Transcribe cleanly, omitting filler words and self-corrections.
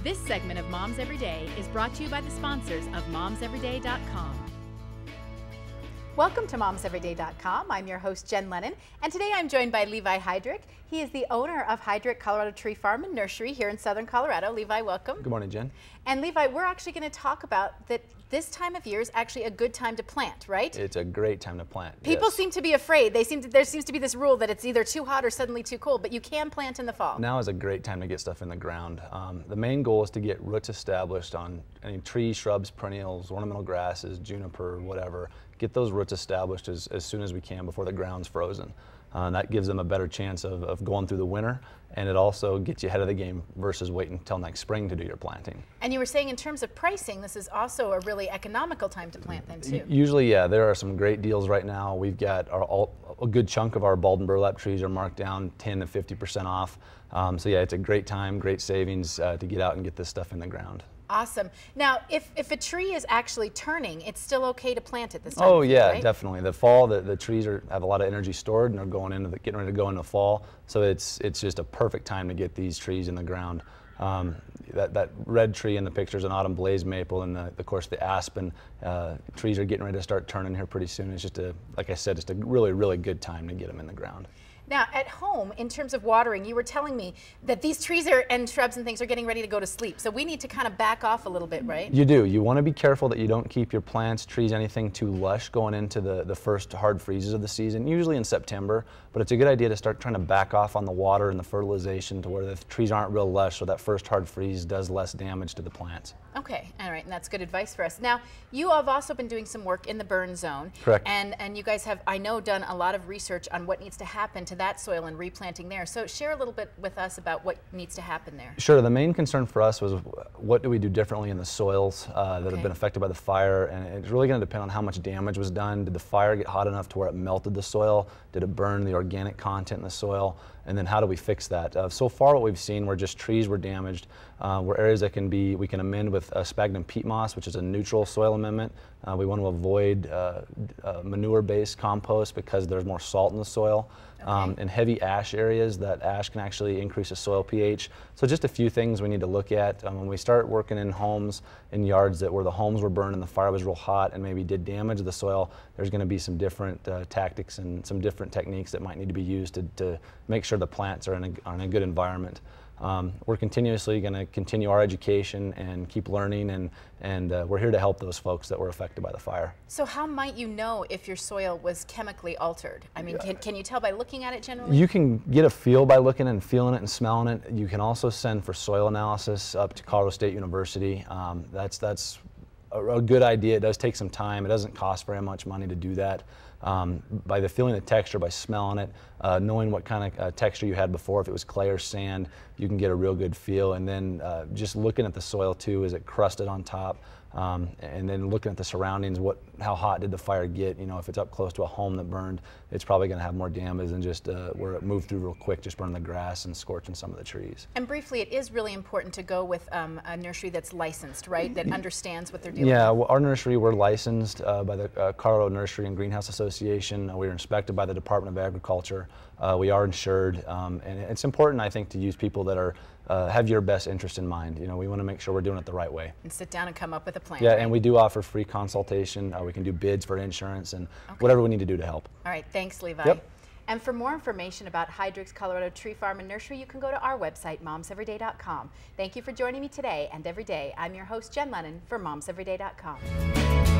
This segment of Moms Every Day is brought to you by the sponsors of momseveryday.com. Welcome to momseveryday.com. I'm your host, Jen Lennon, and today I'm joined by Levi Heidrich. He is the owner of Heidrich Colorado Tree Farm and Nursery here in Southern Colorado. Levi, welcome. Good morning, Jen. And Levi, we're actually going to talk about that this time of year is actually a good time to plant, right? It's a great time to plant. People yes. seem to be afraid. There seems to be this rule that it's either too hot or suddenly too cold, but you can plant in the fall. Now is a great time to get stuff in the ground. The main goal is to get roots established on any trees, shrubs, perennials, ornamental grasses, juniper, whatever. Get those roots established as soon as we can before the ground's frozen. That gives them a better chance of going through the winter, and it also gets you ahead of the game versus waiting until next spring to do your planting. And you were saying in terms of pricing, this is also a really economical time to plant then too. Usually, yeah, there are some great deals right now. We've got a good chunk of our bald and burlap trees are marked down 10 to 50% off. So yeah, it's a great time, great savings to get out and get this stuff in the ground. Awesome. Now, if a tree is actually turning, it's still okay to plant it this time? Oh yeah, right? Definitely. The fall, the trees have a lot of energy stored and they're getting ready to go into fall. So it's just a perfect time to get these trees in the ground. That red tree in the picture is an autumn blaze maple, and of course the aspen trees are getting ready to start turning here pretty soon. It's just like I said, just a really, really good time to get them in the ground. Now, at home, in terms of watering, you were telling me that these trees and shrubs and things are getting ready to go to sleep. So we need to kind of back off a little bit, right? You do. You want to be careful that you don't keep your plants, trees, anything too lush going into the first hard freezes of the season, usually in September. But it's a good idea to start trying to back off on the water and the fertilization to where the trees aren't real lush, so that first hard freeze does less damage to the plants. Okay, all right, and that's good advice for us. Now, you have also been doing some work in the burn zone. Correct. And you guys have, I know, done a lot of research on what needs to happen to that soil and replanting there. So share a little bit with us about what needs to happen there. Sure. The main concern for us was what do we do differently in the soils that have been affected by the fire, and it's really going to depend on how much damage was done. Did the fire get hot enough to where it melted the soil? Did it burn the organic content in the soil? And then how do we fix that? So far what we've seen were just trees were damaged, were areas that we can amend with sphagnum peat moss, which is a neutral soil amendment. We want to avoid manure-based compost because there's more salt in the soil. In heavy ash areas, that ash can actually increase the soil pH. So just a few things we need to look at. When we start working in homes, in yards where the homes were burned and the fire was real hot and maybe did damage to the soil, there's going to be some different tactics and some different techniques that might need to be used to make sure the plants are in a good environment. We're continuously going to continue our education and keep learning, and we're here to help those folks that were affected by the fire. So how might you know if your soil was chemically altered? I mean, can you tell by looking at it generally? You can get a feel by looking and feeling it and smelling it. You can also send for soil analysis up to Colorado State University. That's a good idea. It does take some time. It doesn't cost very much money to do that. By the feeling the texture, by smelling it, knowing what kind of texture you had before, if it was clay or sand, you can get a real good feel. And then just looking at the soil too, is it crusted on top? And then looking at the surroundings, how hot did the fire get? You know, if it's up close to a home that burned, it's probably going to have more damage than just where it moved through real quick, just burning the grass and scorching some of the trees. And briefly, it is really important to go with a nursery that's licensed, right? That understands what they're dealing with. Yeah, well, our nursery, we're licensed by the Colorado Nursery and Greenhouse Association. We're inspected by the Department of Agriculture. We are insured, and it's important, I think, to use people that have your best interest in mind. You know, we want to make sure we're doing it the right way. And sit down and come up with a plan. Yeah, right? and we do offer free consultation. We can do bids for insurance and whatever we need to do to help. All right, thanks, Levi. Yep. And for more information about Heidrich's Colorado Tree Farm and Nursery, you can go to our website, momseveryday.com. Thank you for joining me today and every day. I'm your host, Jen Lennon, for momseveryday.com.